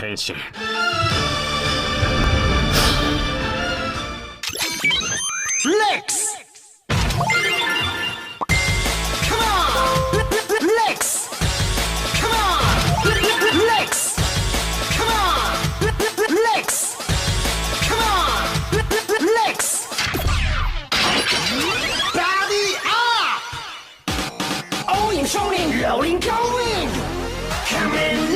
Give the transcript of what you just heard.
変身。Lex! Come on! Lex! Come on! Lex! Come on! Lex! Come on! Lex! Body up! 欧影首领，rolling going! Kamen